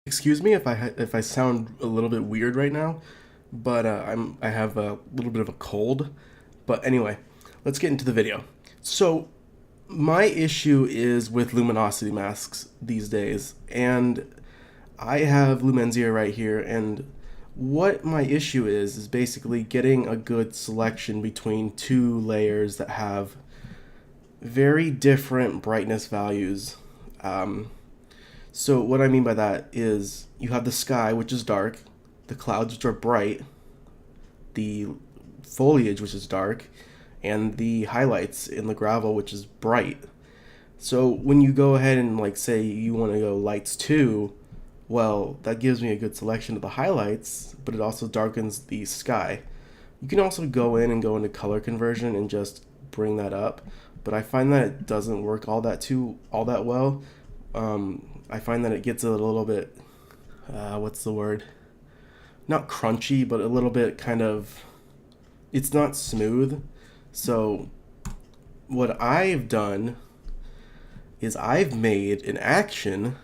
Excuse me if I sound a little bit weird right now, but I have a little bit of a cold. But anyway, let's get into the video. So my issue is with luminosity masks these days, and I have Lumenzia right here, and what my issue is basically getting a good selection between two layers that have very different brightness values. Um, So what I mean by that is you have the sky, which is dark, the clouds, which are bright, the foliage, which is dark, and the highlights in the gravel, which is bright. So when you go ahead and like say you want to go lights two, well, that gives me a good selection of the highlights, but it also darkens the sky. You can also go in and go into color conversion and just bring that up, but I find that it doesn't work all that well. I find that it gets a little bit what's the word? Not crunchy, but a little bit kind of it's not smooth. So what I've done is I've made an action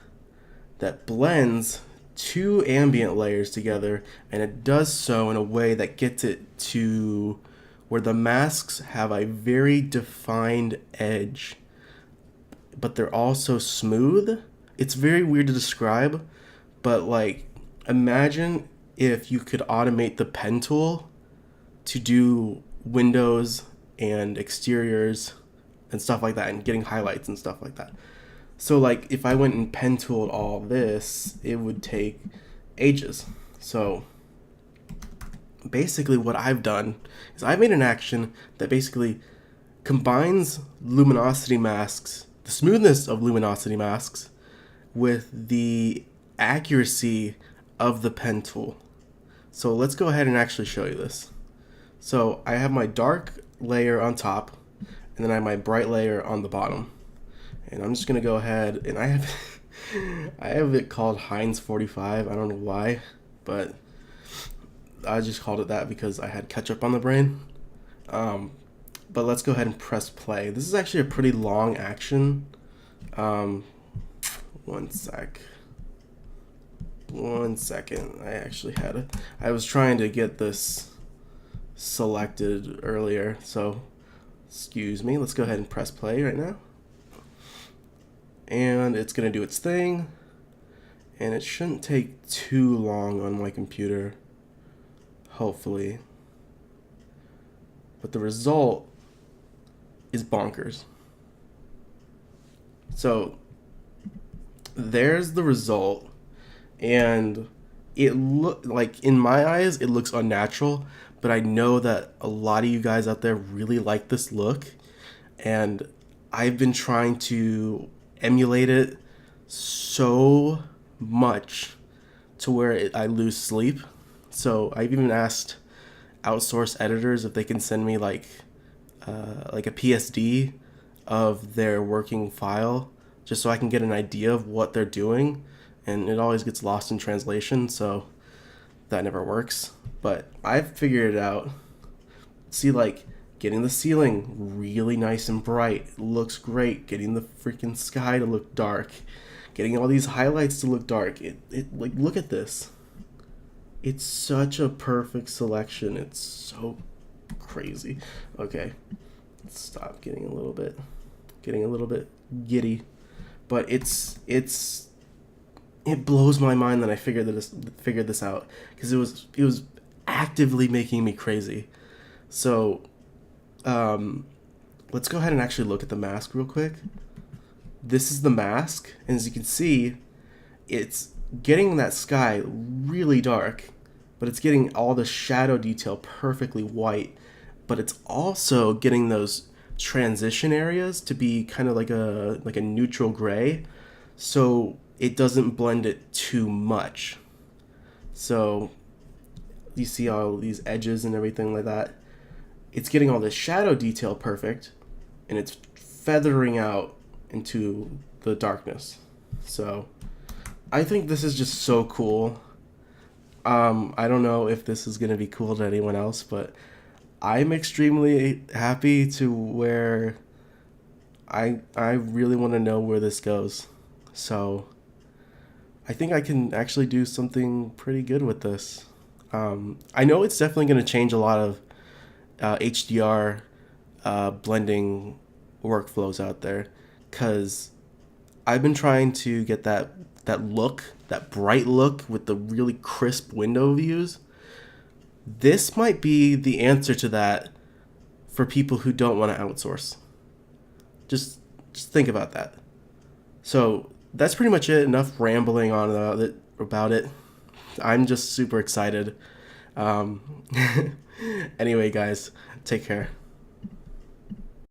that blends two ambient layers together, and it does so in a way that gets it to where the masks have a very defined edge, but they're also smooth. It's very weird to describe, but like imagine if you could automate the pen tool to do windows and exteriors and stuff like that and getting highlights and stuff like that. So like if I went and pen tooled all this, it would take ages. So basically what I've done is I've made an action that basically combines luminosity masks, the smoothness of luminosity masks with the accuracy of the pen tool. So let's go ahead and actually show you this. So I have my dark layer on top, and then I have my bright layer on the bottom. And I'm just gonna go ahead and I have I have it called Heinz 45. I don't know why, but I just called it that because I had ketchup on the brain. Um, but let's go ahead and press play. This is actually a pretty long action. Um, one sec. One second. I was trying to get this selected earlier, so excuse me. Let's go ahead and press play right now. And it's going to do its thing. And it shouldn't take too long on my computer, hopefully. But the result is bonkers. So there's the result, and it look like in my eyes it looks unnatural, but I know that a lot of you guys out there really like this look, and I've been trying to emulate it so much to where I lose sleep. So I've even asked outsource editors if they can send me like a PSD of their working file just so I can get an idea of what they're doing, and it always gets lost in translation, so that never works. But I've figured it out. See, like getting the ceiling really nice and bright looks great, getting the freaking sky to look dark, getting all these highlights to look dark. It like look at this. It's such a perfect selection. It's so crazy. Okay, let's stop getting a little bit giddy. But it blows my mind that I figured this out because it was actively making me crazy. So, um, let's go ahead and actually look at the mask real quick. This is the mask, and as you can see, it's getting that sky really dark, but it's getting all the shadow detail perfectly white, but it's also getting those transition areas to be kind of like a neutral gray, so it doesn't blend it too much. So you see all these edges and everything like that. It's getting all this shadow detail perfect, and it's feathering out into the darkness. So I think this is just so cool. I don't know if this is gonna be cool to anyone else, but I'm extremely happy to where I really want to know where this goes. So I think I can actually do something pretty good with this. I know it's definitely going to change a lot of HDR blending workflows out there, because I've been trying to get that bright look with the really crisp window views. This might be the answer to that for people who don't want to outsource. Just just think about that. So that's pretty much it. Enough rambling on about it. I'm just super excited. Um, anyway, guys, take care.